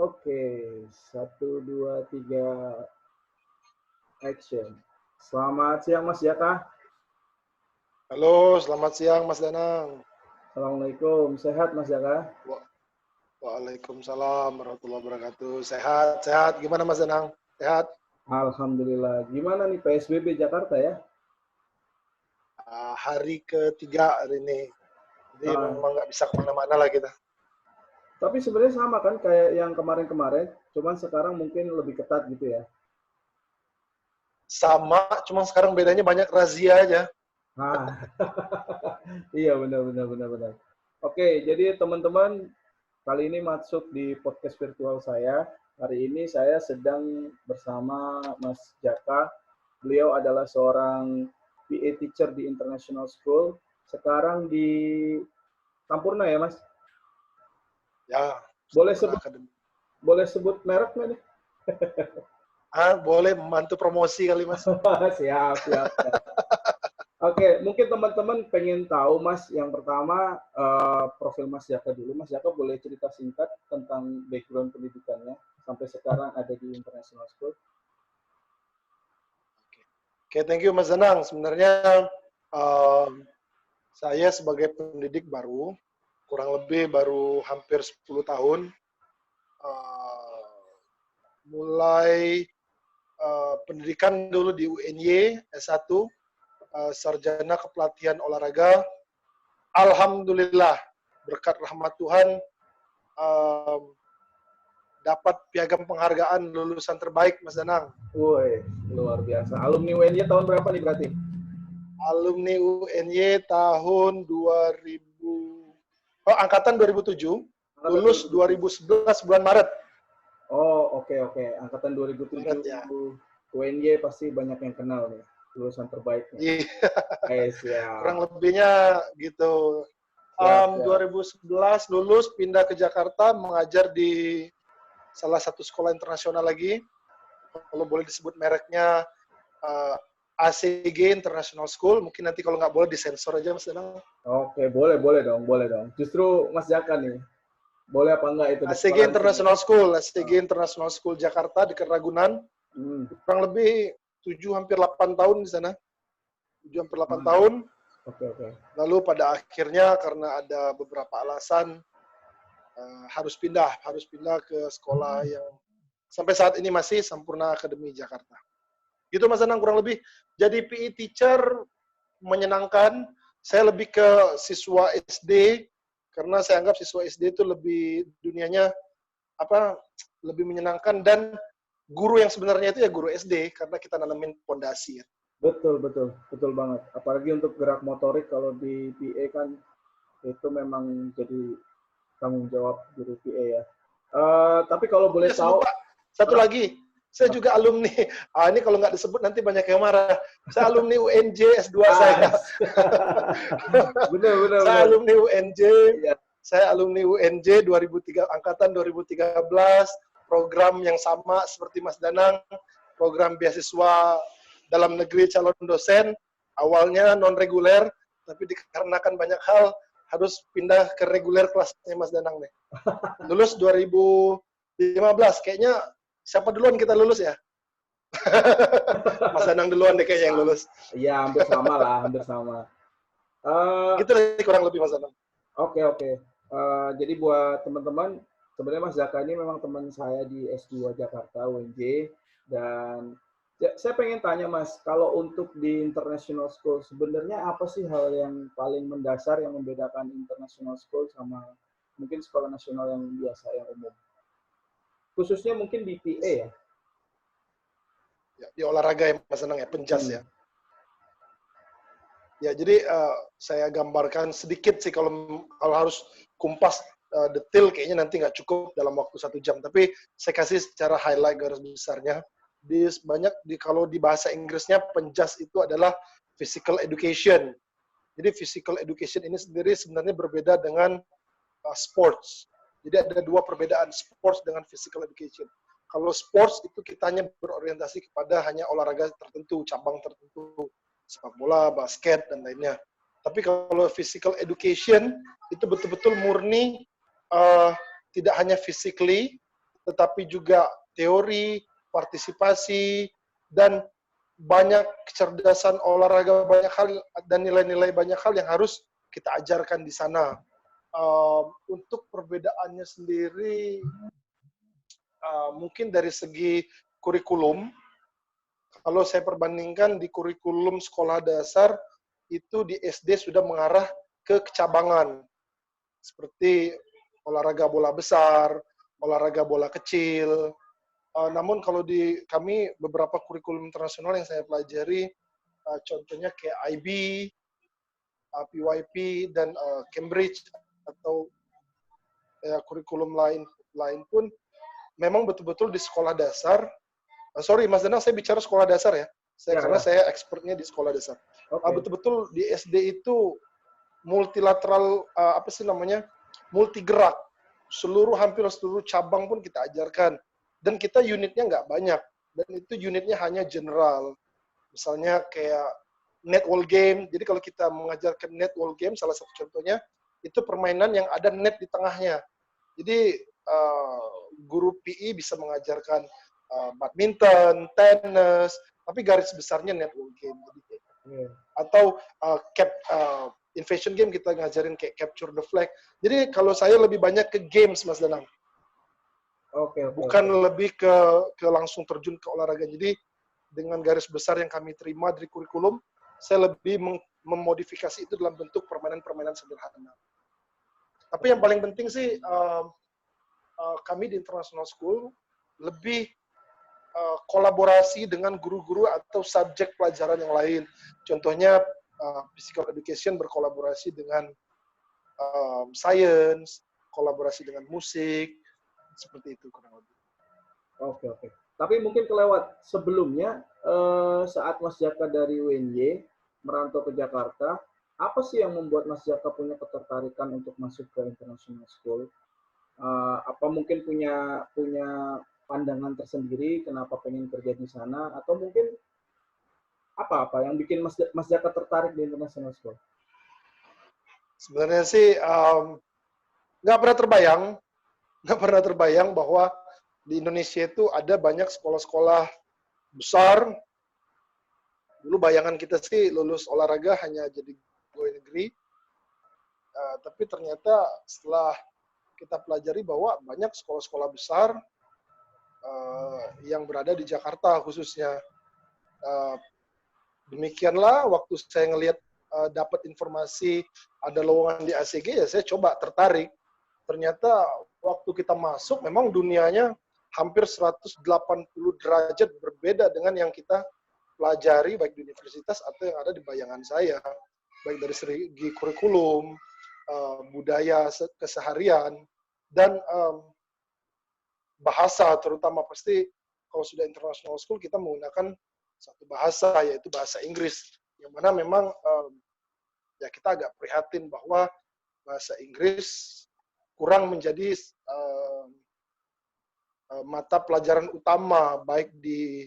Oke, satu, dua, tiga, action. Selamat siang Mas Jaka. Halo, selamat siang Mas Danang. Assalamualaikum, sehat Mas Jaka? Waalaikumsalam warahmatullahi wabarakatuh. Sehat, sehat. Gimana Mas Danang? Sehat? Alhamdulillah. Gimana nih PSBB Jakarta ya? Hari ketiga hari ini. Jadi Nah, memang nggak bisa kemana-mana lah kita. tapi sebenarnya sama kan kayak yang kemarin-kemarin, cuman sekarang mungkin lebih ketat gitu ya. Sama, cuma sekarang bedanya banyak razia aja. Nah, iya benar. Oke, jadi teman-teman kali ini masuk di podcast virtual saya. Hari ini saya sedang bersama Mas Jaka. Beliau adalah seorang PA teacher di International School. Sekarang di Sampurna ya, Mas? Ya, Boleh Sampurna sebut Academy. boleh sebut merek nggak nih? Boleh membantu promosi kali Mas. Siap. Oke, mungkin teman-teman pengen tahu Mas, yang pertama profil Mas Jaka dulu. Mas Jaka boleh cerita singkat tentang background pendidikannya sampai sekarang ada di International School. Oke, thank you Mas Danang. Sebenarnya saya sebagai pendidik baru, kurang lebih baru hampir 10 tahun, mulai pendidikan dulu di UNY S1, sarjana kepelatihan olahraga. Alhamdulillah berkat rahmat Tuhan dapat piagam penghargaan lulusan terbaik Mas Danang. Woi, luar biasa. Alumni UNY tahun berapa nih berarti? Alumni UNY tahun 2000, angkatan 2007, lulus 2011 bulan Maret. Oh, oke. Angkatan 2007 Maret, ya. UNY pasti banyak yang kenal nih, lulusan terbaiknya. Iya. Kurang lebihnya gitu. 2011 lulus, pindah ke Jakarta, mengajar di salah satu sekolah internasional lagi. Kalau boleh disebut mereknya, ACG International School. Mungkin nanti kalau nggak boleh disensor aja Mas Danang. Oke, boleh dong. Justru Mas Jaka nih, boleh apa enggak itu? ACG International School, ACG International School Jakarta, dekat Ragunan. Kurang lebih 7 hampir 8 tahun di sana. 7 hampir 8 tahun. Oke. Lalu pada akhirnya karena ada beberapa alasan harus pindah ke sekolah yang sampai saat ini masih Sampurna Academy Jakarta. Gitu Mas Danang kurang lebih. Jadi PE teacher menyenangkan. Saya lebih ke siswa SD karena saya anggap siswa SD itu lebih dunianya lebih menyenangkan, dan guru yang sebenarnya itu ya guru SD karena kita nanamin pondasi. Betul banget. Apalagi untuk gerak motorik kalau di PA kan itu memang jadi tanggung jawab guru PA ya. Tapi kalau boleh tahu, satu lagi, saya juga alumni. Ini kalau nggak disebut nanti banyak yang marah. Saya alumni UNJ S2 saya. Benar. Saya alumni UNJ. Saya alumni UNJ 2003, angkatan 2013. Program yang sama seperti Mas Danang, program beasiswa dalam negeri calon dosen, awalnya non-reguler, tapi dikarenakan banyak hal, harus pindah ke reguler kelasnya Mas Danang nih. Lulus 2015, kayaknya siapa duluan kita lulus ya? Mas Danang duluan deh kayaknya yang lulus. Iya, hampir sama. Gitu deh kurang lebih Mas Danang. Oke. Jadi buat teman-teman, sebenarnya Mas Jaka ini memang teman saya di S2 Jakarta, UNJ. Dan saya pengen tanya Mas, kalau untuk di international school, sebenarnya apa sih hal yang paling mendasar yang membedakan international school sama mungkin sekolah nasional yang biasa, yang umum? Khususnya mungkin di PA ya? Di olahraga ya Mas Danang ya, penjas ya. Ya, jadi saya gambarkan sedikit sih, kalau harus kumpas detail kayaknya nanti nggak cukup dalam waktu 1 jam. Tapi saya kasih secara highlight garis besarnya. Kalau di bahasa Inggrisnya penjas itu adalah physical education. Jadi physical education ini sendiri sebenarnya berbeda dengan sports. Jadi ada 2 perbedaan, sports dengan physical education. Kalau sports itu kita hanya berorientasi kepada hanya olahraga tertentu, cabang tertentu, sepak bola, basket, dan lainnya. Tapi kalau physical education itu betul-betul murni tidak hanya physically, tetapi juga teori, partisipasi, dan banyak kecerdasan olahraga, banyak hal dan nilai-nilai banyak hal yang harus kita ajarkan di sana. Untuk perbedaannya sendiri, mungkin dari segi kurikulum, kalau saya perbandingkan di kurikulum sekolah dasar, itu di SD sudah mengarah ke kecabangan, seperti olahraga bola besar, olahraga bola kecil. Namun kalau di kami beberapa kurikulum internasional yang saya pelajari, contohnya kayak IB, PYP, dan Cambridge, atau kurikulum lain pun memang betul-betul di sekolah dasar. Sorry Mas Danang, saya bicara sekolah dasar ya. Karena saya expertnya di sekolah dasar. Betul-betul di SD itu multilateral, multi gerak. Hampir seluruh cabang pun kita ajarkan. Dan kita unitnya nggak banyak. Dan itu unitnya hanya general. Misalnya kayak netball game. Jadi kalau kita mengajarkan netball game, salah satu contohnya, itu permainan yang ada net di tengahnya. Jadi guru PE bisa mengajarkan badminton, tenis, tapi garis besarnya netball game. Atau invasion game kita ngajarin kayak capture the flag. Jadi kalau saya lebih banyak ke games, Mas Danang. Bukan lebih ke langsung terjun ke olahraga. Jadi dengan garis besar yang kami terima dari kurikulum, saya lebih memodifikasi itu dalam bentuk permainan-permainan sederhana. Tapi yang paling penting sih, kami di International School lebih kolaborasi dengan guru-guru atau subjek pelajaran yang lain. Contohnya, physical education berkolaborasi dengan science, kolaborasi dengan musik, seperti itu kurang lebih. Oke. Tapi mungkin kelewat sebelumnya, saat Mas Jaka dari UNY merantau ke Jakarta, apa sih yang membuat Mas Jaka punya ketertarikan untuk masuk ke International School? Apa mungkin punya pandangan tersendiri kenapa pengen kerja di sana, atau mungkin apa yang bikin Mas Jaka tertarik di International School? Sebenarnya sih nggak pernah terbayang bahwa di Indonesia itu ada banyak sekolah-sekolah besar. Dulu bayangan kita sih lulus olahraga hanya jadi pegawai negeri. Tapi ternyata setelah kita pelajari bahwa banyak sekolah-sekolah besar yang berada di Jakarta khususnya. Demikianlah waktu saya ngelihat dapat informasi ada lowongan di ACG, ya saya coba tertarik. Ternyata waktu kita masuk memang dunianya hampir 180 derajat berbeda dengan yang kita pelajari baik di universitas atau yang ada di bayangan saya. Baik dari segi kurikulum, budaya keseharian, dan bahasa terutama. Pasti kalau sudah international school kita menggunakan satu bahasa, yaitu bahasa Inggris. Yang mana memang ya kita agak prihatin bahwa bahasa Inggris kurang menjadi mata pelajaran utama baik di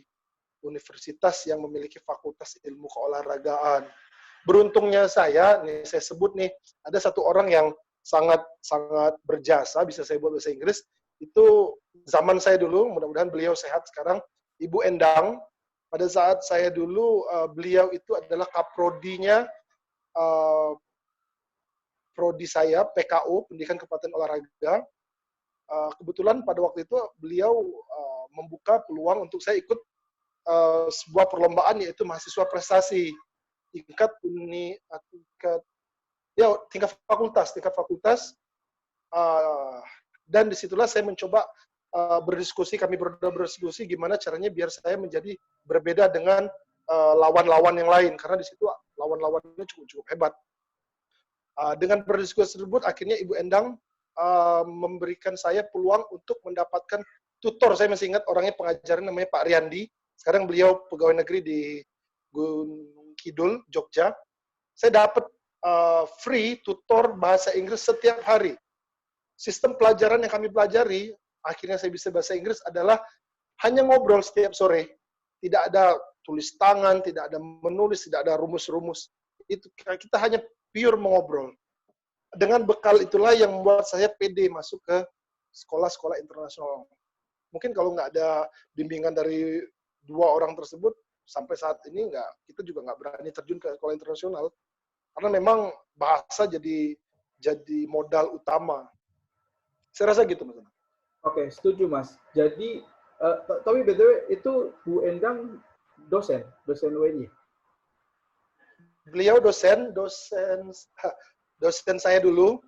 universitas yang memiliki fakultas ilmu keolahragaan. Beruntungnya saya sebut nih, ada satu orang yang sangat berjasa, bisa saya buat bahasa Inggris, itu zaman saya dulu, mudah-mudahan beliau sehat sekarang, Ibu Endang. Pada saat saya dulu, beliau itu adalah kaprodinya prodi saya, PKO, Pendidikan Kepelatihan Olahraga. Kebetulan pada waktu itu beliau membuka peluang untuk saya ikut sebuah perlombaan, yaitu mahasiswa prestasi tingkat fakultas, dan disitulah saya mencoba kami berdiskusi gimana caranya biar saya menjadi berbeda dengan lawan-lawan yang lain, karena di situ lawan-lawannya cukup hebat. Dengan berdiskusi tersebut, akhirnya Ibu Endang memberikan saya peluang untuk mendapatkan tutor. Saya masih ingat orangnya, pengajaran namanya Pak Riyandi. Sekarang beliau pegawai negeri di Gunung Kidul, Jogja. Saya dapat free tutor bahasa Inggris setiap hari. Sistem pelajaran yang kami pelajari, akhirnya saya bisa bahasa Inggris, adalah hanya ngobrol setiap sore. Tidak ada tulis tangan, tidak ada menulis, tidak ada rumus-rumus. Itu kita hanya pure mengobrol. Dengan bekal itulah yang membuat saya pede masuk ke sekolah-sekolah internasional. mungkin kalau nggak ada bimbingan dari 2 orang tersebut, sampai saat ini kita juga nggak berani terjun ke sekolah internasional. Karena memang bahasa jadi modal utama. Saya rasa gitu, Mas. Oke, setuju Mas. Jadi, tapi BTW itu Bu Endang dosen UNY. Beliau dosen saya dulu,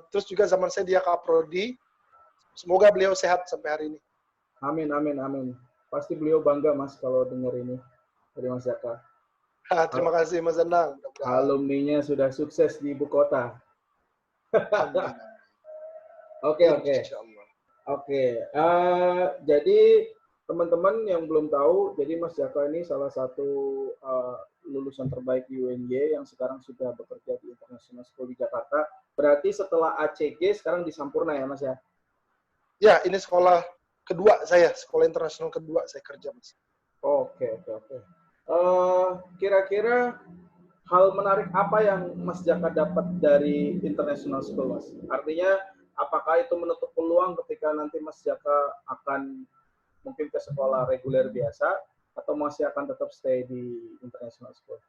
terus juga zaman saya dia Kaprodi. Semoga beliau sehat sampai hari ini. Amin, amin, amin. Pasti beliau bangga Mas kalau dengar ini dari Mas Jaka. Terima kasih Mas Endang. Alumninya sudah sukses di ibu kota. Amin. Oke. Jadi teman-teman yang belum tahu, jadi Mas Jaka ini salah satu lulusan terbaik di UNY yang sekarang sudah bekerja di International School di Jakarta. Berarti setelah ACG sekarang di Sampurna ya Mas ya? Ya, ini sekolah kedua saya, sekolah internasional kedua saya kerja Mas. Oke. Kira-kira hal menarik apa yang Mas Jaka dapat dari International School, Mas? Artinya, apakah itu menutup peluang ketika nanti Mas Jaka akan mungkin ke sekolah reguler biasa, atau masih akan tetap stay di International School?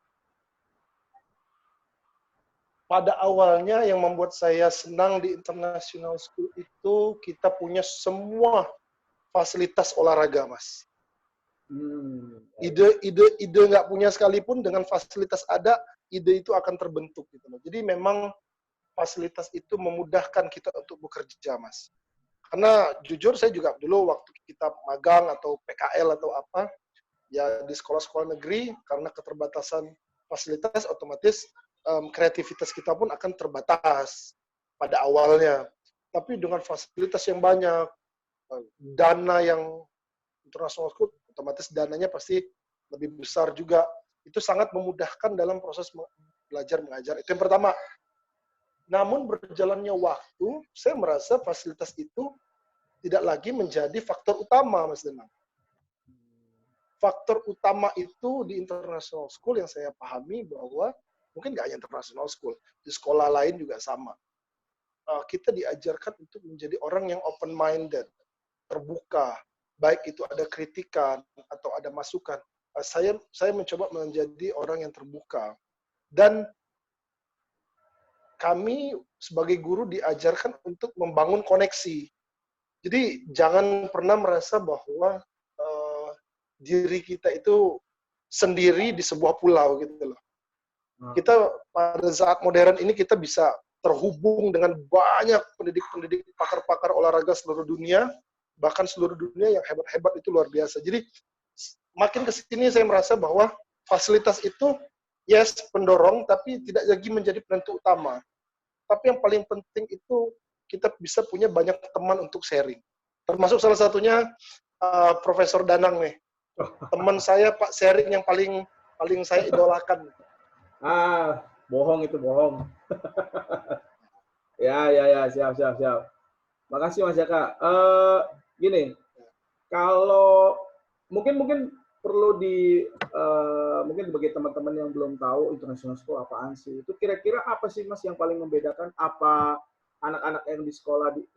Pada awalnya yang membuat saya senang di International School itu kita punya semua fasilitas olahraga, Mas. Ide nggak punya sekalipun, dengan fasilitas ada, ide itu akan terbentuk gitu loh. Jadi memang fasilitas itu memudahkan kita untuk bekerja, Mas. Karena jujur saya juga dulu waktu kita magang atau PKL atau apa, ya di sekolah-sekolah negeri karena keterbatasan fasilitas otomatis kreativitas kita pun akan terbatas pada awalnya. Tapi dengan fasilitas yang banyak, dana yang international school, otomatis dananya pasti lebih besar juga. Itu sangat memudahkan dalam proses belajar mengajar. Itu yang pertama. Namun berjalannya waktu, saya merasa fasilitas itu tidak lagi menjadi faktor utama, Mas Denang. Faktor utama itu di international school yang saya pahami bahwa mungkin nggak hanya international school, di sekolah lain juga sama. Kita diajarkan untuk menjadi orang yang open-minded, terbuka, baik itu ada kritikan atau ada masukan. Saya mencoba menjadi orang yang terbuka. Dan kami sebagai guru diajarkan untuk membangun koneksi. Jadi jangan pernah merasa bahwa diri kita itu sendiri di sebuah pulau gitu loh. Kita pada saat modern ini kita bisa terhubung dengan banyak pendidik-pendidik, pakar-pakar olahraga seluruh dunia, bahkan seluruh dunia yang hebat-hebat itu luar biasa. Jadi makin ke sini saya merasa bahwa fasilitas itu yes pendorong, tapi tidak lagi menjadi penentu utama. Tapi yang paling penting itu kita bisa punya banyak teman untuk sharing. Termasuk salah satunya Profesor Danang nih. Teman saya Pak sharing yang paling saya idolakan. Bohong itu, bohong. Ya, siap. Makasih Mas Jaka. Gini, kalau mungkin perlu mungkin bagi teman-teman yang belum tahu international school apaan sih, itu kira-kira apa sih Mas yang paling membedakan? Apa anak-anak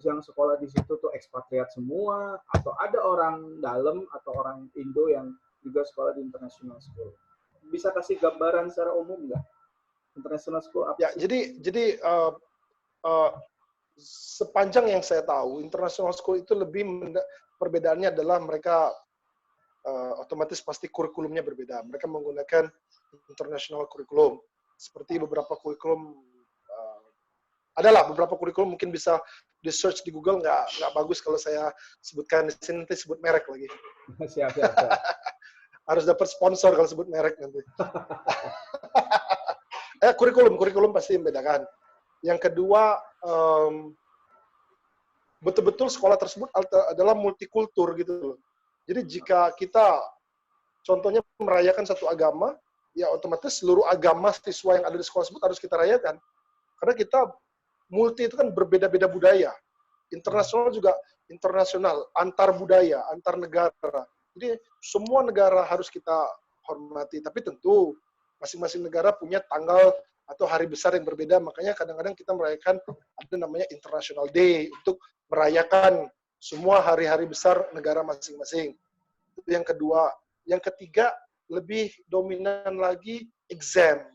yang sekolah di situ tuh ekspatriat semua, atau ada orang dalam atau orang Indo yang juga sekolah di international school? Bisa kasih gambaran secara umum nggak? International school apa? Ya, sih? jadi sepanjang yang saya tahu, international school itu perbedaannya adalah mereka otomatis pasti kurikulumnya berbeda. Mereka menggunakan international curriculum. Seperti beberapa kurikulum, adalah beberapa kurikulum mungkin bisa di search di Google, nggak bagus kalau saya sebutkan di sini, nanti sebut merek lagi. Siap. Harus dapat sponsor kalau sebut merek nanti. Kurikulum pasti membedakan. Yang kedua, betul-betul sekolah tersebut adalah multikultur gitu loh. Jadi jika kita contohnya merayakan satu agama, ya otomatis seluruh agama siswa yang ada di sekolah tersebut harus kita rayakan. Karena kita multi itu kan berbeda-beda budaya. Internasional juga internasional, antar budaya, antar negara. Jadi semua negara harus kita hormati. Tapi tentu masing-masing negara punya tanggal atau hari besar yang berbeda. Makanya kadang-kadang kita merayakan ada namanya International Day untuk merayakan semua hari-hari besar negara masing-masing. Itu yang kedua. Yang ketiga, lebih dominan lagi exam.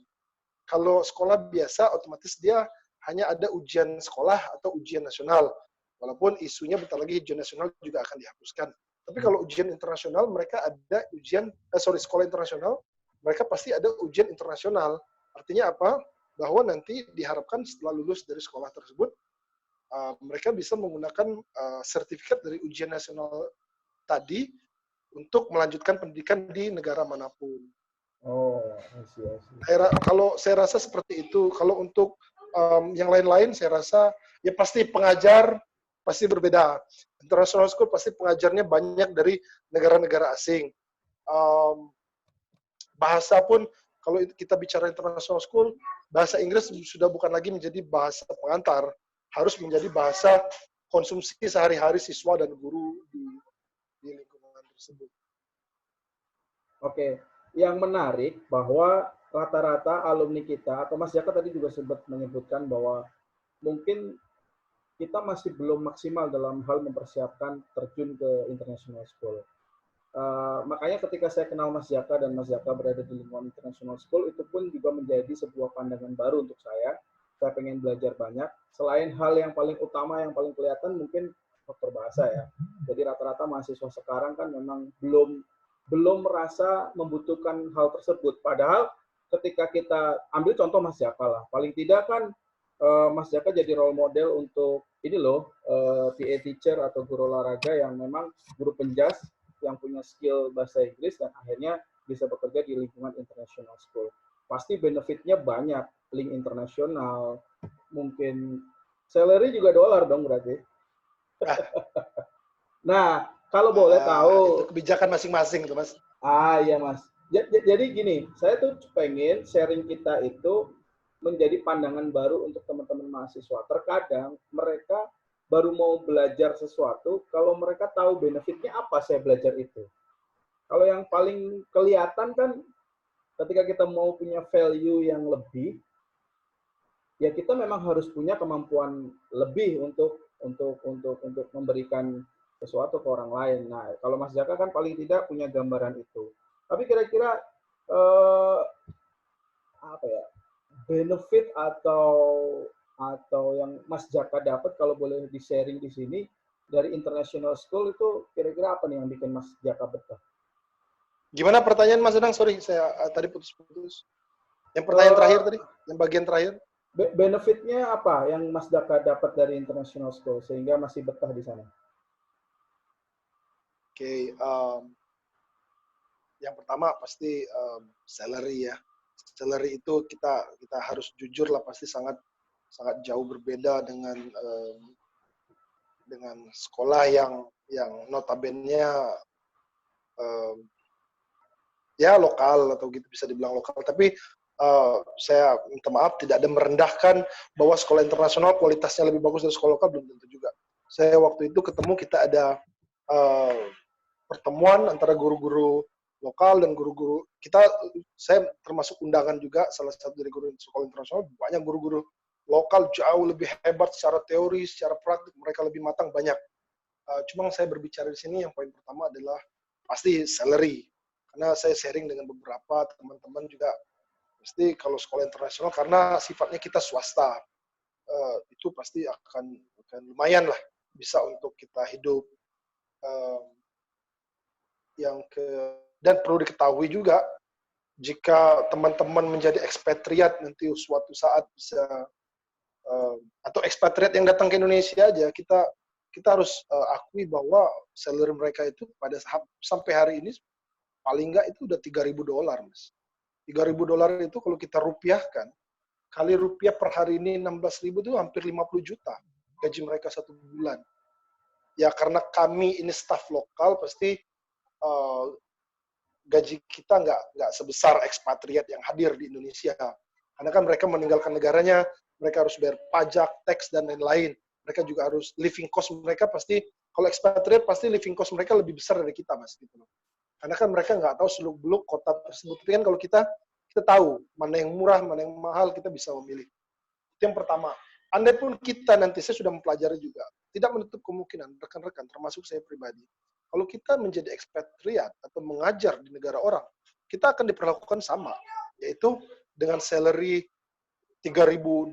Kalau sekolah biasa, otomatis dia hanya ada ujian sekolah atau ujian nasional. Walaupun isunya bentar lagi ujian nasional juga akan dihapuskan. Tapi kalau ujian internasional, mereka ada sekolah internasional, mereka pasti ada ujian internasional. Artinya apa? Bahwa nanti diharapkan setelah lulus dari sekolah tersebut, mereka bisa menggunakan sertifikat dari ujian nasional tadi untuk melanjutkan pendidikan di negara manapun. Oh, I see. Kalau saya rasa seperti itu. Kalau untuk yang lain-lain, saya rasa ya pasti pengajar pasti berbeda. International school pasti pengajarnya banyak dari negara-negara asing. Bahasa pun, kalau kita bicara international school, bahasa Inggris sudah bukan lagi menjadi bahasa pengantar, harus menjadi bahasa konsumsi sehari-hari siswa dan guru di lingkungan tersebut. Oke, yang menarik bahwa rata-rata alumni kita, atau Mas Jaka tadi juga sempat menyebutkan bahwa mungkin kita masih belum maksimal dalam hal mempersiapkan terjun ke international school. Makanya ketika saya kenal Mas Jaka dan Mas Jaka berada di lingkungan international school, itu pun juga menjadi sebuah pandangan baru untuk saya. Saya pengen belajar banyak. Selain hal yang paling utama, yang paling kelihatan mungkin faktor bahasa ya. Jadi rata-rata mahasiswa sekarang kan memang belum merasa membutuhkan hal tersebut. Padahal ketika kita ambil contoh Mas Jaka lah, paling tidak kan Mas Jaka jadi role model untuk ini loh, PA teacher atau guru olahraga yang memang guru penjas yang punya skill bahasa Inggris dan akhirnya bisa bekerja di lingkungan international school. Pasti benefitnya banyak, link internasional, mungkin salary juga dolar dong berarti. Nah, kalau boleh tahu. Itu kebijakan masing-masing tuh, Mas. Iya, Mas. Jadi gini, saya tuh pengen sharing kita itu menjadi pandangan baru untuk teman-teman mahasiswa. Terkadang mereka baru mau belajar sesuatu, kalau mereka tahu benefitnya apa saya belajar itu. Kalau yang paling kelihatan kan ketika kita mau punya value yang lebih, ya kita memang harus punya kemampuan lebih untuk memberikan sesuatu ke orang lain. Nah, kalau Mas Jaka kan paling tidak punya gambaran itu. Tapi kira-kira apa ya, benefit atau yang Mas Jaka dapat kalau boleh di-sharing di sini dari international school itu kira-kira apa nih yang bikin Mas Jaka betah? Gimana pertanyaan Mas Danang? Sorry, saya tadi putus-putus. Yang pertanyaan terakhir tadi, yang bagian terakhir. Benefitnya apa yang Mas Jaka dapat dari international school sehingga masih betah di sana? Oke, yang pertama pasti salary ya. Salary itu kita harus jujur lah, pasti sangat jauh berbeda dengan sekolah yang notabene-nya ya lokal atau gitu, bisa dibilang lokal. Tapi saya minta maaf, tidak ada merendahkan bahwa sekolah internasional kualitasnya lebih bagus dari sekolah lokal, belum tentu juga. Saya waktu itu ketemu, kita ada pertemuan antara guru-guru lokal dan guru-guru kita. Saya termasuk undangan juga, salah satu dari guru sekolah internasional. Banyak guru-guru lokal jauh lebih hebat secara teori, secara praktik, mereka lebih matang banyak. Cuma saya berbicara di sini, yang poin pertama adalah pasti salary, karena saya sharing dengan beberapa teman-teman juga. Pasti kalau sekolah internasional, karena sifatnya kita swasta, itu pasti akan lumayan lah, bisa untuk kita hidup. Dan perlu diketahui juga, jika teman-teman menjadi ekspatriat nanti suatu saat bisa, atau ekspatriat yang datang ke Indonesia aja, kita harus akui bahwa salary mereka itu sampai hari ini paling nggak itu udah $3.000, Mas. $3.000 itu kalau kita rupiahkan, kali rupiah per hari ini 16.000 itu hampir 50 juta gaji mereka satu bulan. Ya karena kami ini staf lokal, pasti gaji kita nggak sebesar ekspatriat yang hadir di Indonesia. Karena kan mereka meninggalkan negaranya, mereka harus bayar pajak, teks, dan lain-lain. Mereka juga harus, living cost mereka pasti, kalau ekspatriat pasti living cost mereka lebih besar dari kita, Mas. Gitu. Karena kan mereka nggak tahu seluk-beluk kota tersebut. Tapi kan kalau kita tahu mana yang murah, mana yang mahal, kita bisa memilih. Itu yang pertama. Andai pun kita nanti, saya sudah mempelajari juga, tidak menutup kemungkinan rekan-rekan, termasuk saya pribadi, kalau kita menjadi ekspatriat atau mengajar di negara orang, kita akan diperlakukan sama, yaitu dengan salary $3.000,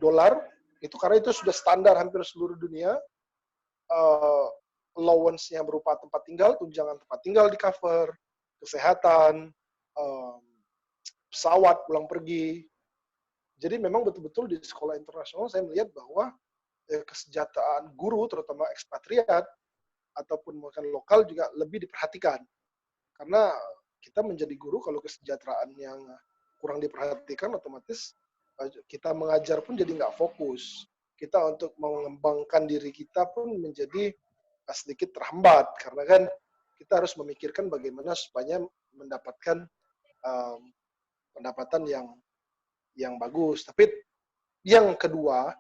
itu karena itu sudah standar hampir seluruh dunia. Allowance-nya berupa tempat tinggal, tunjangan tempat tinggal di cover, kesehatan, pesawat pulang pergi. Jadi memang betul-betul di sekolah internasional saya melihat bahwa kesejahteraan guru, terutama ekspatriat ataupun makan lokal juga lebih diperhatikan. Karena kita menjadi guru kalau kesejahteraan yang kurang diperhatikan, otomatis kita mengajar pun jadi nggak fokus. Kita untuk mengembangkan diri kita pun menjadi sedikit terhambat, karena kan kita harus memikirkan bagaimana supaya mendapatkan pendapatan yang bagus. Tapi yang kedua,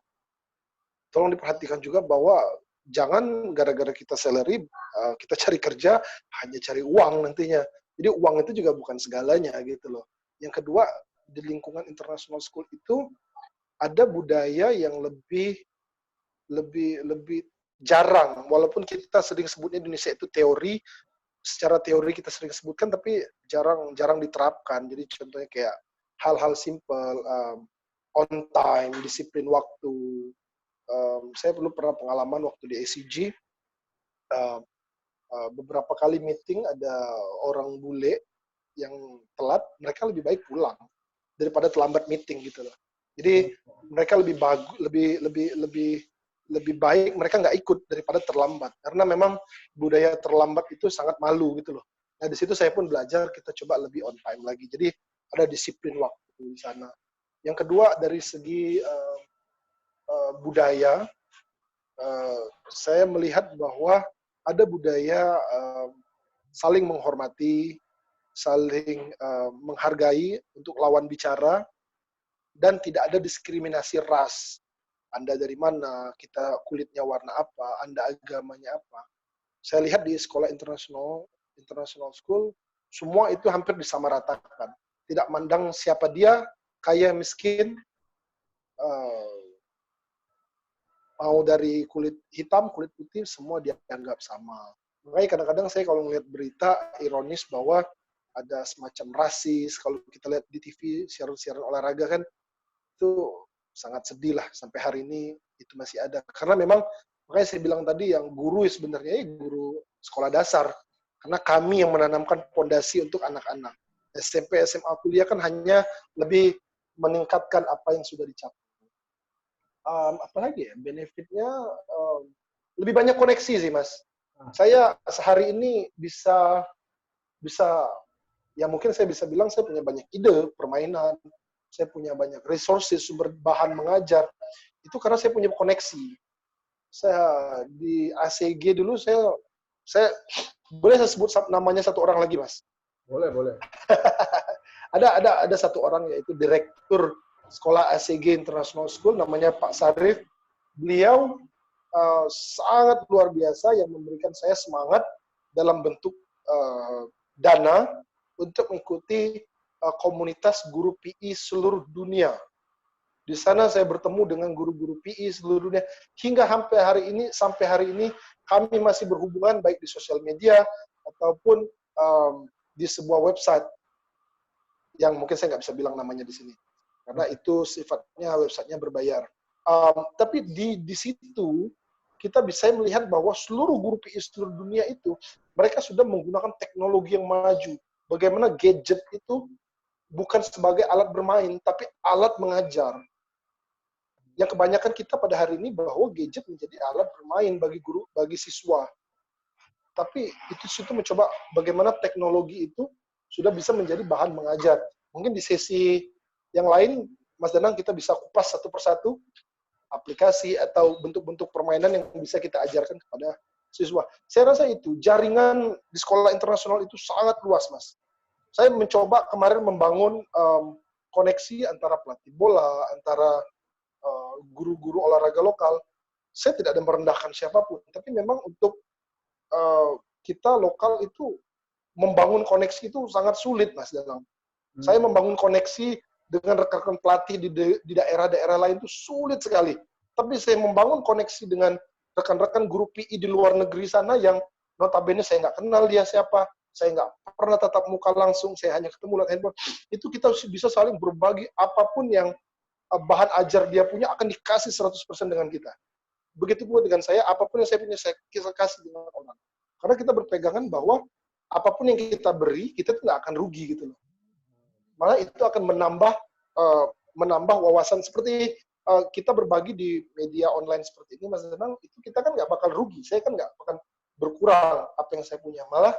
tolong diperhatikan juga bahwa jangan gara-gara kita salary, kita cari kerja hanya cari uang nantinya. Jadi uang itu juga bukan segalanya gitu loh. Yang kedua, di lingkungan international school itu ada budaya yang lebih jarang, walaupun kita sering sebutnya Indonesia itu teori, secara teori kita sering sebutkan, tapi jarang diterapkan. Jadi contohnya kayak hal-hal simple, on time, disiplin waktu. Saya pernah pengalaman waktu di ACG, beberapa kali meeting ada orang bule yang telat, mereka lebih baik pulang daripada terlambat meeting gitu loh. Jadi mereka lebih baik mereka nggak ikut daripada terlambat, karena memang budaya terlambat itu sangat malu gitu loh. Nah di situ saya pun belajar, kita coba lebih on time lagi. Jadi ada disiplin waktu di sana. Yang kedua dari segi budaya, saya melihat bahwa ada budaya saling menghormati, saling menghargai untuk lawan bicara, dan tidak ada diskriminasi ras. Anda dari mana, kita kulitnya warna apa, Anda agamanya apa. Saya lihat di sekolah international school, semua itu hampir disamaratakan. Tidak mandang siapa dia, kaya, miskin, mau dari kulit hitam, kulit putih, semua dianggap sama. Makanya kadang-kadang saya kalau melihat berita ironis bahwa ada semacam rasis, kalau kita lihat di TV, siaran-siaran olahraga kan, itu sangat sedih lah, sampai hari ini itu masih ada. Karena memang, makanya saya bilang tadi, yang guru sebenarnya guru sekolah dasar. Karena kami yang menanamkan fondasi untuk anak-anak. SMP, SMA, kuliah kan hanya lebih meningkatkan apa yang sudah dicapai. Apalagi ya, benefitnya lebih banyak koneksi sih, Mas. Saya sehari ini bisa ya mungkin saya bisa bilang saya punya banyak ide permainan, saya punya banyak resources, sumber bahan mengajar, itu karena saya punya koneksi. Saya di ACG dulu, saya boleh saya sebut namanya satu orang lagi, Mas? Boleh. ada satu orang, yaitu direktur sekolah ACG International School, namanya Pak Sarif. Beliau sangat luar biasa yang memberikan saya semangat dalam bentuk dana untuk mengikuti komunitas guru PI seluruh dunia. Di sana saya bertemu dengan guru-guru PI seluruh dunia. Hingga sampai hari ini kami masih berhubungan baik di sosial media ataupun di sebuah website yang mungkin saya nggak bisa bilang namanya di sini karena itu sifatnya websitenya berbayar. Tapi di situ kita bisa melihat bahwa seluruh guru PI seluruh dunia itu mereka sudah menggunakan teknologi yang maju. Bagaimana gadget itu bukan sebagai alat bermain, tapi alat mengajar. Yang kebanyakan kita pada hari ini bahwa gadget menjadi alat bermain bagi guru, bagi siswa. Tapi itu situ mencoba bagaimana teknologi itu sudah bisa menjadi bahan mengajar. Mungkin di sesi yang lain, Mas Danang, kita bisa kupas satu persatu aplikasi atau bentuk-bentuk permainan yang bisa kita ajarkan kepada siswa. Saya rasa itu, jaringan di sekolah internasional itu sangat luas, Mas. Saya mencoba kemarin membangun koneksi antara pelatih bola, antara guru-guru olahraga lokal. Saya tidak ada merendahkan siapapun, tapi memang untuk kita lokal itu membangun koneksi itu sangat sulit, Mas Danang. Saya membangun koneksi dengan rekan-rekan pelatih di daerah-daerah lain itu sulit sekali. Tapi saya membangun koneksi dengan rekan-rekan guru PI di luar negeri sana yang notabene saya nggak kenal dia siapa, saya nggak pernah tatap muka langsung, saya hanya ketemu lewat handphone. Itu kita bisa saling berbagi apapun yang bahan ajar dia punya akan dikasih 100% dengan kita. Begitu pula dengan saya, apapun yang saya punya, saya kasih dengan orang. Karena kita berpegangan bahwa apapun yang kita beri, kita nggak akan rugi gitu loh. Malah itu akan menambah wawasan seperti kita berbagi di media online seperti ini, Mas Danang, itu kita kan nggak bakal rugi. Saya kan nggak akan berkurang apa yang saya punya. Malah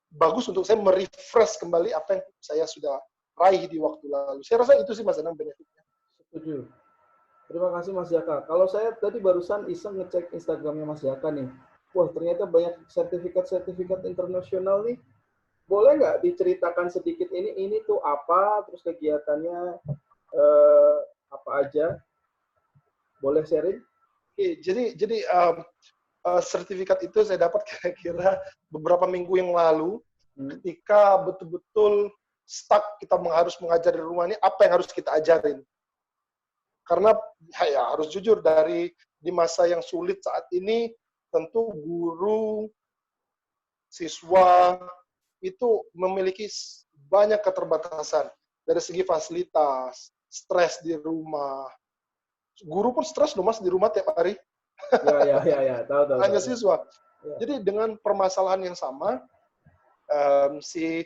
bagus untuk saya merefresh kembali apa yang saya sudah raih di waktu lalu. Saya rasa itu sih Mas Danang benefitnya. Setuju. Terima kasih Mas Jaka. Kalau saya tadi barusan iseng ngecek Instagramnya Mas Jaka nih. Wah, ternyata banyak sertifikat-sertifikat internasional nih. Boleh nggak diceritakan sedikit ini tuh apa, terus kegiatannya apa aja? Boleh sharing? Oke, jadi sertifikat itu saya dapat kira-kira beberapa minggu yang lalu ketika betul-betul stuck kita harus mengajar di rumah ini, apa yang harus kita ajarin. Karena ya harus jujur, di masa yang sulit saat ini, tentu guru, siswa itu memiliki banyak keterbatasan dari segi fasilitas, stres di rumah. Guru pun stres loh Mas di rumah tiap hari. Ya, tahu. Hanya siswa. Ya. Jadi dengan permasalahan yang sama, si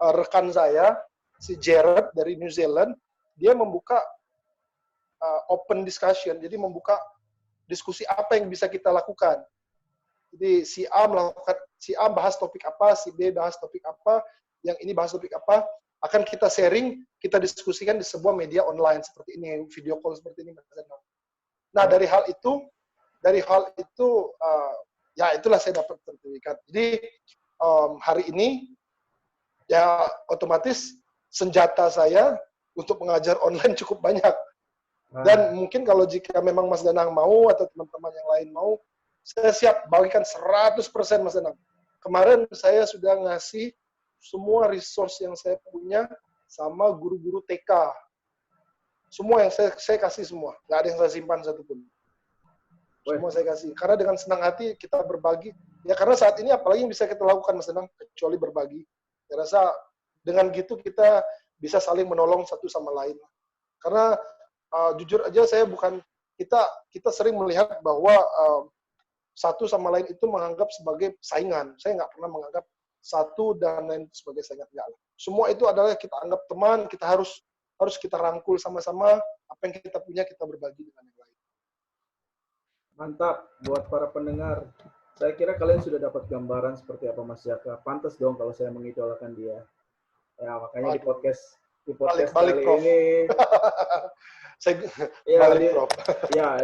rekan saya, si Jared dari New Zealand, dia membuka open discussion, jadi membuka diskusi apa yang bisa kita lakukan. Jadi si A bahas topik apa, si B bahas topik apa, yang ini bahas topik apa, akan kita sharing, kita diskusikan di sebuah media online seperti ini, video call seperti ini. Nah dari hal itu ya itulah saya dapat sertifikat. Jadi hari ini ya otomatis senjata saya untuk mengajar online cukup banyak. Dan mungkin kalau jika memang Mas Danang mau atau teman-teman yang lain mau, saya siap bagikan 100% Mas Danang. Kemarin saya sudah ngasih semua resource yang saya punya sama guru-guru TK. Semua yang saya kasih semua. Nggak ada yang saya simpan satupun. Semua saya kasih. Karena dengan senang hati kita berbagi. Ya karena saat ini apalagi yang bisa kita lakukan Mas Danang kecuali berbagi. Saya rasa dengan gitu kita bisa saling menolong satu sama lain. Karena jujur aja saya kita sering melihat bahwa satu sama lain itu menganggap sebagai saingan. Saya nggak pernah menganggap satu dan lain sebagai saingan. Enggak. Semua itu adalah kita anggap teman, kita harus kita rangkul sama-sama, apa yang kita punya kita berbagi dengan yang lain. Mantap buat para pendengar. Saya kira kalian sudah dapat gambaran seperti apa Mas Jaka. Pantas dong kalau saya mengidolakan dia. Ya, makanya di podcast balik, kali Prof. ini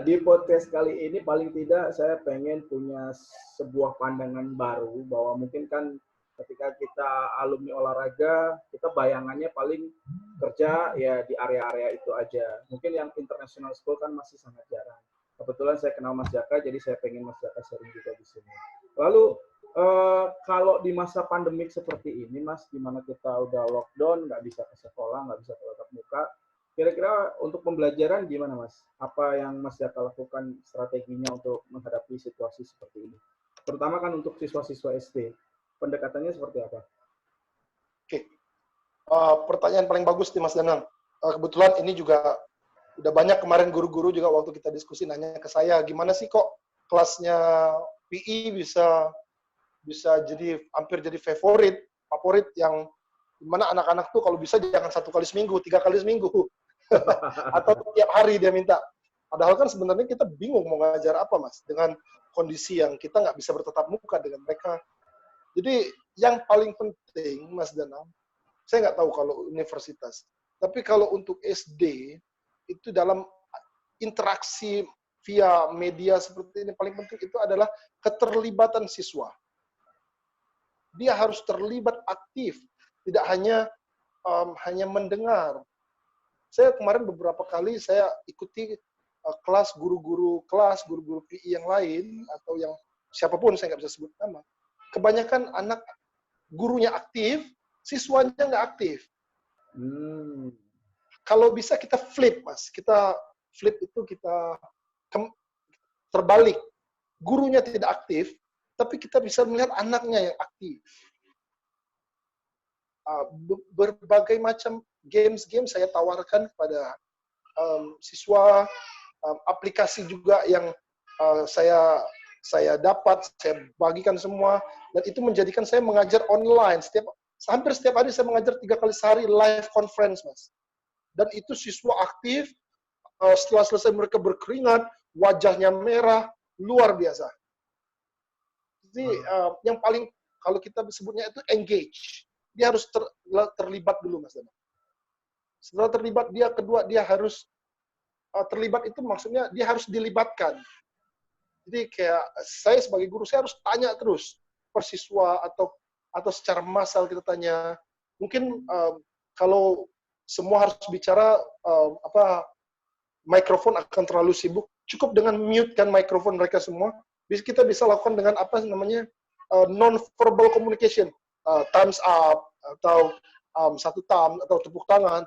di podcast kali ini paling tidak saya pengen punya sebuah pandangan baru bahwa mungkin kan ketika kita alumni olahraga, kita bayangannya paling kerja ya di area-area itu aja. Mungkin yang international school kan masih sangat jarang. Kebetulan saya kenal Mas Jaka, jadi saya pengen Mas Jaka sharing juga di sini. Lalu kalau di masa pandemik seperti ini, Mas, di mana kita udah lockdown, nggak bisa ke sekolah, nggak bisa tatap muka, kira-kira untuk pembelajaran gimana, Mas? Apa yang Mas Jaka lakukan strateginya untuk menghadapi situasi seperti ini? Terutama kan untuk siswa-siswa SD. Pendekatannya seperti apa? Oke. Pertanyaan paling bagus nih Mas Danang. Kebetulan ini juga udah banyak kemarin guru-guru juga waktu kita diskusi nanya ke saya, gimana sih kok kelasnya PI bisa jadi hampir jadi favorit yang dimana anak-anak tuh kalau bisa jangan 1 kali seminggu, 3 kali seminggu. Atau tiap hari dia minta. Padahal kan sebenarnya kita bingung mau ngajar apa Mas, dengan kondisi yang kita nggak bisa bertatap muka dengan mereka. Jadi yang paling penting Mas Danang, saya nggak tahu kalau universitas, tapi kalau untuk SD, itu dalam interaksi via media seperti ini, paling penting itu adalah keterlibatan siswa. Dia harus terlibat aktif, tidak hanya mendengar. Saya kemarin beberapa kali saya ikuti kelas guru-guru PI yang lain, atau yang siapapun, saya nggak bisa sebut nama. Kebanyakan anak gurunya aktif, siswanya nggak aktif. Kalau bisa kita flip, Mas. Kita flip itu kita terbalik. gurunya tidak aktif, tapi kita bisa melihat anaknya yang aktif. Berbagai macam games saya tawarkan kepada siswa, aplikasi juga yang saya dapat, saya bagikan semua, dan itu menjadikan saya mengajar online. Hampir setiap hari saya mengajar 3 kali sehari live conference, Mas. Dan itu siswa aktif, setelah selesai mereka berkeringat, wajahnya merah, luar biasa. Jadi yang paling, kalau kita sebutnya itu engage. Dia harus terlibat dulu, Mas Danang. Setelah terlibat, dia harus terlibat, itu maksudnya dia harus dilibatkan. Jadi kayak saya sebagai guru, saya harus tanya terus persiswa atau secara massal kita tanya. Mungkin kalau semua harus bicara, mikrofon akan terlalu sibuk. Cukup dengan mute-kan mikrofon mereka semua. Kita bisa lakukan dengan apa namanya non-verbal communication. Thumbs up, atau satu thumb, atau tepuk tangan.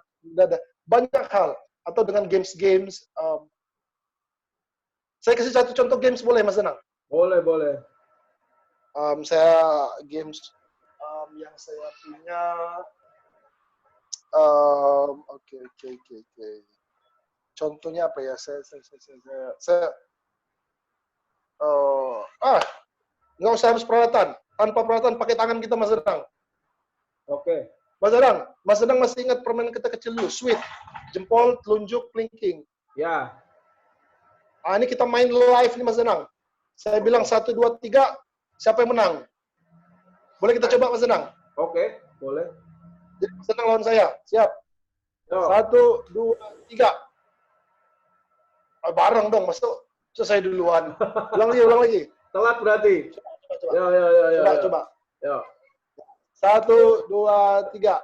Banyak hal. Atau dengan games-games. Saya kasih satu contoh games, boleh, Mas Danang? Boleh, boleh. Saya games yang saya punya. Oke. Contohnya apa ya? Nggak usah harus peralatan. Tanpa peralatan, pakai tangan kita, Mas Danang. Oke. Mas Danang masih ingat permainan kita kecil dulu, sweet, jempol, telunjuk, kelingking. Ya. Ini kita main live nih, Mas Danang. Saya bilang 1, 2, 3, siapa yang menang? Boleh kita coba, Mas Danang? Oke, boleh. Jadi Mas Danang lawan saya, siap? Yo. 1, 2, 3. Bareng dong, Mas. Saya duluan. Ulang lagi. Telat berarti. Coba. Yo. 1, 2, 3.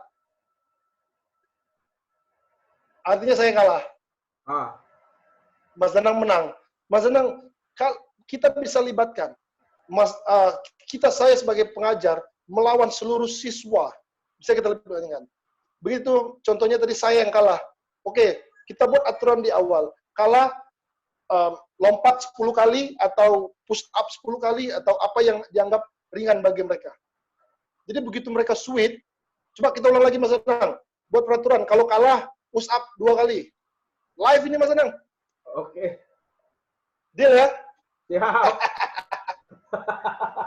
Artinya saya kalah. Mas Danang menang. Mas Danang, kita bisa libatkan. Saya sebagai pengajar melawan seluruh siswa. Bisa kita libatkan. Begitu contohnya tadi saya yang kalah. Oke, kita buat aturan di awal. Kalah, lompat 10 kali, atau push up 10 kali, atau apa yang dianggap ringan bagi mereka. Jadi begitu mereka sweet, coba kita ulang lagi, Mas Danang. Buat peraturan, kalau kalah, push up 2 kali. Live ini, Mas Danang. Oke. Deal ya? Siap.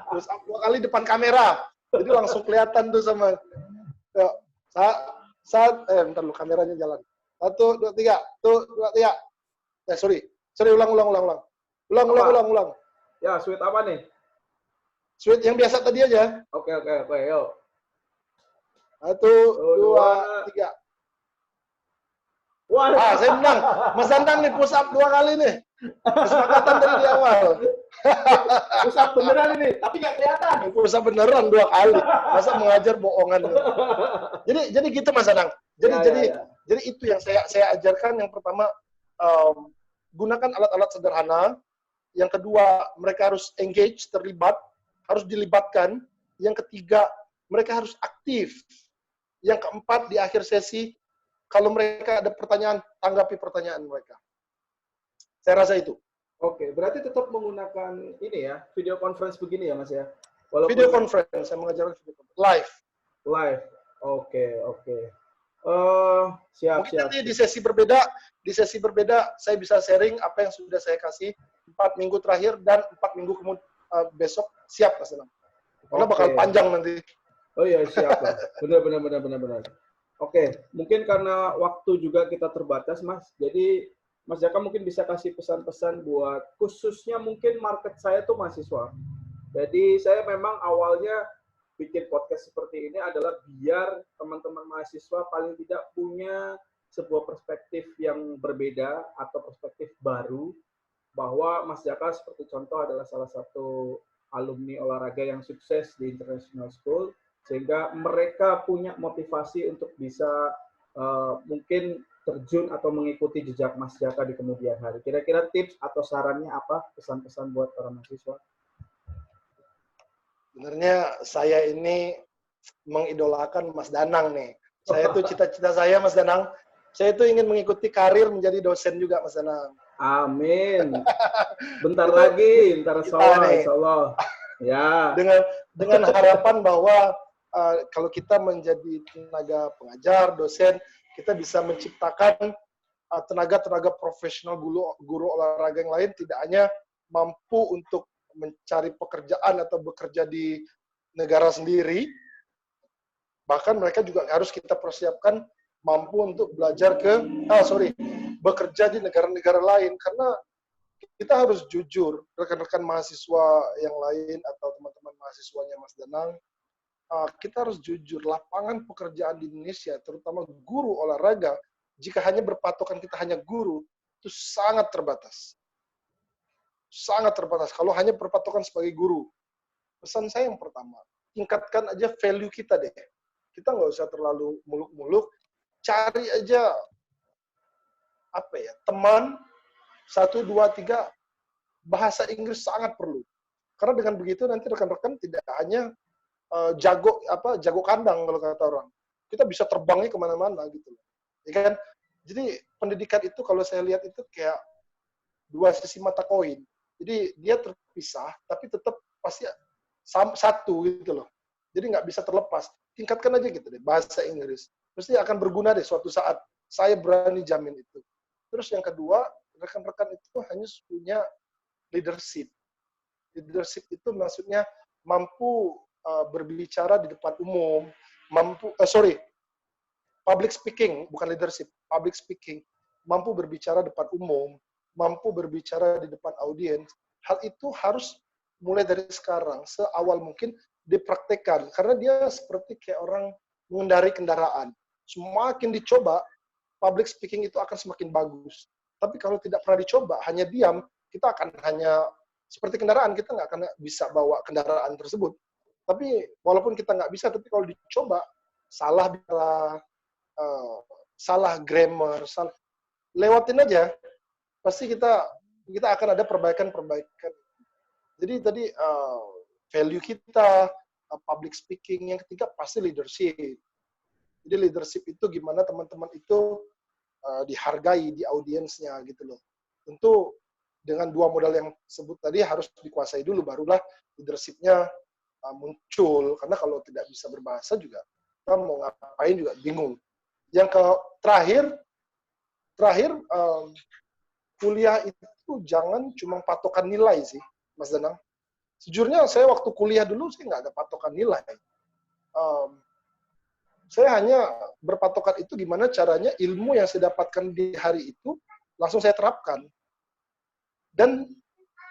Push up 2 kali depan kamera. Jadi langsung kelihatan tuh sama. Yuk. Bentar lu, kameranya jalan. 1, 2, 3. 1, 2, 3. Sorry, ulang. Ulang. Ya, sweet apa nih? Sweet yang biasa tadi aja. Oke, yuk. 1, 2, 3. Wah, saya menang. Mas Danang nih push up 2 kali nih. Kesepakatan dari di awal. Push up beneran ini, tapi nggak kelihatan. Push up beneran 2 kali. Masa mengajar bohongan. Jadi gitu, Mas Danang. Jadi itu yang saya ajarkan. Yang pertama, gunakan alat-alat sederhana. Yang kedua, mereka harus engage, terlibat, harus dilibatkan. Yang ketiga, mereka harus aktif. Yang keempat, di akhir sesi, kalau mereka ada pertanyaan, tanggapi pertanyaan mereka. Saya rasa itu. Oke, berarti tetap menggunakan ini ya, video conference begini ya, Mas ya? Walaupun video conference, saya mengajarkan video conference. Live. Oke. Siap. Mungkin nanti di sesi berbeda, saya bisa sharing apa yang sudah saya kasih 4 minggu terakhir dan 4 minggu kemudian besok, siap, Mas Danang. Karena bakal panjang nanti. Oh iya, siap lah. Benar. Oke, mungkin karena waktu juga kita terbatas, Mas. Jadi, Mas Jaka mungkin bisa kasih pesan-pesan buat khususnya mungkin market saya tuh mahasiswa. Jadi, saya memang awalnya bikin podcast seperti ini adalah biar teman-teman mahasiswa paling tidak punya sebuah perspektif yang berbeda atau perspektif baru, bahwa Mas Jaka seperti contoh adalah salah satu alumni olahraga yang sukses di International School, sehingga mereka punya motivasi untuk bisa mungkin terjun atau mengikuti jejak Mas Jaka di kemudian hari. Kira-kira tips atau sarannya apa, pesan-pesan buat para mahasiswa? Sebenarnya saya ini mengidolakan Mas Danang nih. Saya tuh cita-cita saya, Mas Danang, saya tuh ingin mengikuti karir menjadi dosen juga, Mas Danang. Amin. Bentar Itu lagi, bentar kita nih. insya Allah. Ya. Dengan harapan bahwa kalau kita menjadi tenaga pengajar, dosen, kita bisa menciptakan tenaga-tenaga profesional guru olahraga yang lain, tidak hanya mampu untuk mencari pekerjaan atau bekerja di negara sendiri, bahkan mereka juga harus kita persiapkan mampu untuk belajar bekerja di negara-negara lain, karena kita harus jujur, rekan-rekan mahasiswa yang lain atau teman-teman mahasiswanya Mas Danang, kita harus jujur, lapangan pekerjaan di Indonesia, terutama guru olahraga, jika hanya berpatokan kita hanya guru, itu sangat terbatas. Sangat terbatas. Kalau hanya berpatokan sebagai guru, pesan saya yang pertama, tingkatkan aja value kita deh. Kita nggak usah terlalu muluk-muluk, cari aja teman, 1, 2, 3, bahasa Inggris sangat perlu. Karena dengan begitu nanti rekan-rekan tidak hanya jago kandang kalau kata orang. Kita bisa terbangnya kemana-mana gitu. Ya kan? Jadi pendidikan itu kalau saya lihat itu kayak dua sisi mata koin. Jadi dia terpisah, tapi tetap pasti satu gitu loh. Jadi nggak bisa terlepas. Tingkatkan aja gitu deh, bahasa Inggris. Pasti akan berguna deh suatu saat. Saya berani jamin itu. Terus yang kedua, rekan-rekan itu hanya punya leadership. Leadership itu maksudnya mampu berbicara di depan umum, public speaking, bukan leadership, public speaking, mampu berbicara depan umum, mampu berbicara di depan audiens. Hal itu harus mulai dari sekarang, seawal mungkin dipraktekkan, karena dia seperti kayak orang mengendari kendaraan. Semakin dicoba, public speaking itu akan semakin bagus. Tapi kalau tidak pernah dicoba, hanya diam, kita akan hanya seperti kendaraan, kita nggak akan bisa bawa kendaraan tersebut. Tapi walaupun kita nggak bisa, tapi kalau dicoba, salah bicara, salah grammar, lewatin aja, pasti kita akan ada perbaikan-perbaikan. Jadi tadi value kita, public speaking, yang ketiga pasti leadership. Jadi leadership itu gimana teman-teman itu dihargai di audiensnya gitu loh. Tentu dengan dua modal yang sebut tadi harus dikuasai dulu, barulah leadership-nya muncul. Karena kalau tidak bisa berbahasa juga, kita mau ngapain juga bingung. Yang terakhir, kuliah itu jangan cuma patokan nilai sih, Mas Danang. Sejujurnya saya waktu kuliah dulu, saya nggak ada patokan nilai. Saya hanya berpatokan itu gimana caranya ilmu yang saya dapatkan di hari itu langsung saya terapkan. Dan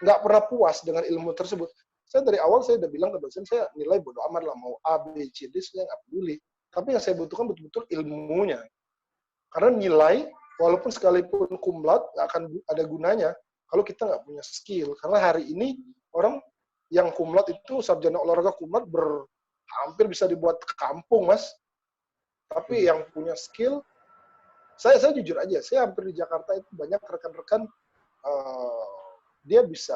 nggak pernah puas dengan ilmu tersebut. Saya dari awal saya udah bilang ke dosen, saya nilai bodo amat lah, mau A, B, C, D, saya nggak peduli. Tapi yang saya butuhkan betul-betul ilmunya. Karena nilai, walaupun sekalipun cum laude, nggak akan ada gunanya kalau kita nggak punya skill. Karena hari ini orang yang cum laude itu, sarjana olahraga cum laude hampir bisa dibuat ke kampung, Mas. Tapi yang punya skill, saya jujur aja, saya hampir di Jakarta itu banyak rekan-rekan dia bisa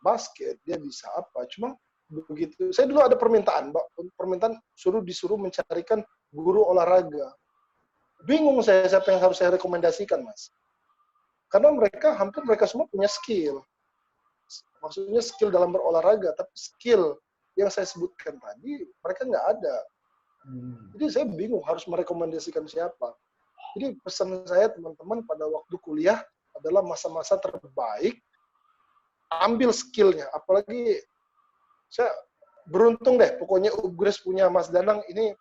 basket, dia bisa apa. Cuma begitu, saya dulu ada permintaan disuruh mencarikan guru olahraga. Bingung saya siapa yang harus saya rekomendasikan, Mas. Karena hampir mereka semua punya skill. Maksudnya skill dalam berolahraga, tapi skill yang saya sebutkan tadi, mereka nggak ada. Jadi saya bingung harus merekomendasikan siapa. Jadi pesan saya teman-teman pada waktu kuliah adalah masa-masa terbaik, ambil skillnya. Apalagi saya beruntung deh, pokoknya Ugris punya Mas Danang ini,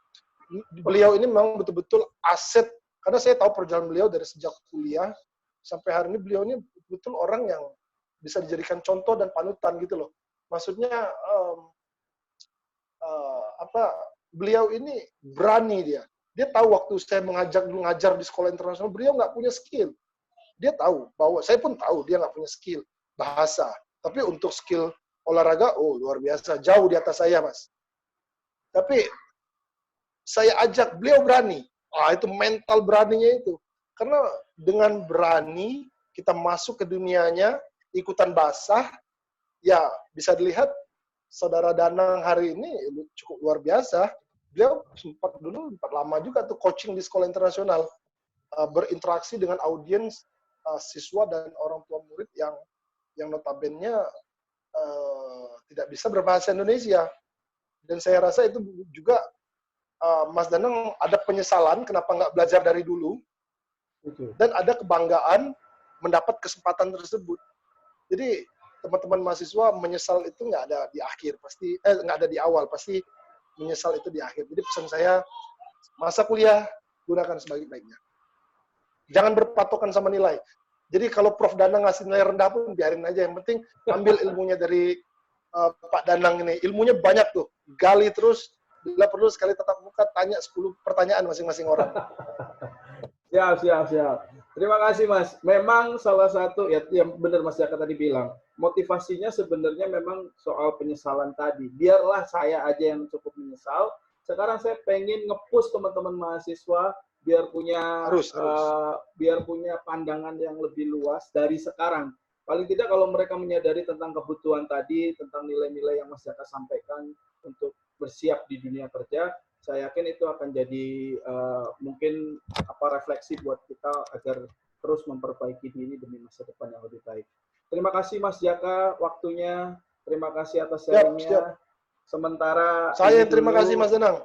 beliau ini memang betul-betul aset, karena saya tahu perjalanan beliau dari sejak kuliah sampai hari ini, beliau ini betul orang yang bisa dijadikan contoh dan panutan gitu loh. Maksudnya beliau ini berani dia. Dia tahu waktu saya mengajar di sekolah internasional, beliau nggak punya skill. Dia tahu bahwa saya pun tahu dia nggak punya skill bahasa. Tapi untuk skill olahraga, luar biasa, jauh di atas saya, Mas. Tapi saya ajak, beliau berani. Itu mental beraninya itu. Karena dengan berani kita masuk ke dunianya, ikutan basah, ya bisa dilihat Saudara Danang hari ini cukup luar biasa. Beliau sempat lama juga tuh coaching di sekolah internasional, berinteraksi dengan audiens, siswa dan orang tua yang notabene tidak bisa berbahasa Indonesia. Dan saya rasa itu juga Mas Danang ada penyesalan kenapa nggak belajar dari dulu, dan ada kebanggaan mendapat kesempatan tersebut. Jadi teman-teman mahasiswa menyesal itu nggak ada di akhir, pasti nggak ada di awal, pasti menyesal itu di akhir. Jadi pesan saya, masa kuliah gunakan sebaik-baiknya. Jangan berpatokan sama nilai. Jadi kalau Prof Danang ngasih nilai rendah pun biarin aja. Yang penting ambil ilmunya dari Pak Danang ini. Ilmunya banyak tuh. Gali terus. Bila perlu sekali tatap muka, tanya 10 pertanyaan masing-masing orang. Siap. Terima kasih Mas. Memang salah satu, ya yang benar Mas Jaka tadi bilang, motivasinya sebenarnya memang soal penyesalan tadi. Biarlah saya aja yang cukup menyesal. Sekarang saya pengen nge-push teman-teman mahasiswa biar punya pandangan yang lebih luas dari sekarang. Paling tidak kalau mereka menyadari tentang kebutuhan tadi, tentang nilai-nilai yang Mas Jaka sampaikan untuk bersiap di dunia kerja, saya yakin itu akan jadi mungkin refleksi buat kita agar terus memperbaiki diri demi masa depan yang lebih baik. Terima kasih Mas Jaka waktunya, terima kasih atas sharingnya. Sementara saya terima kasih Mas Danang.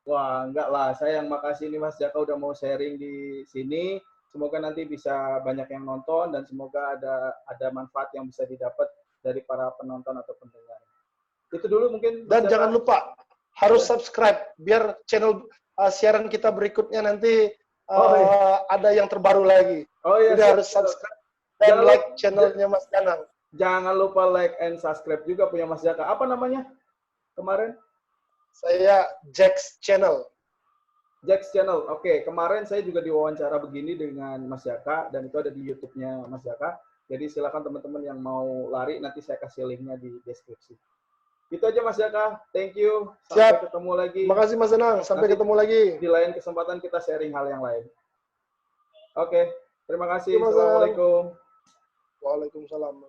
Wah, enggak lah, saya yang makasih nih Mas Jaka udah mau sharing di sini. Semoga nanti bisa banyak yang nonton dan semoga ada manfaat yang bisa didapat dari para penonton atau pendengar. Itu dulu mungkin. Dan jangan lupa harus subscribe biar channel siaran kita berikutnya nanti ada yang terbaru lagi. Jadi harus subscribe dan like channelnya Mas Danang. Jangan lupa like and subscribe juga punya Mas Jaka. Apa namanya kemarin? Saya Jax Channel. Jax Channel. Oke, kemarin saya juga diwawancara begini dengan Mas Jaka dan itu ada di YouTube-nya Mas Jaka. Jadi silakan teman-teman yang mau lari nanti saya kasih linknya di deskripsi. Itu aja Mas Jaka. Thank you. Sampai ketemu lagi. Makasih Mas Danang. Sampai ketemu lagi. Di lain kesempatan kita sharing hal yang lain. Oke, terima kasih. Assalamualaikum. Waalaikumsalam.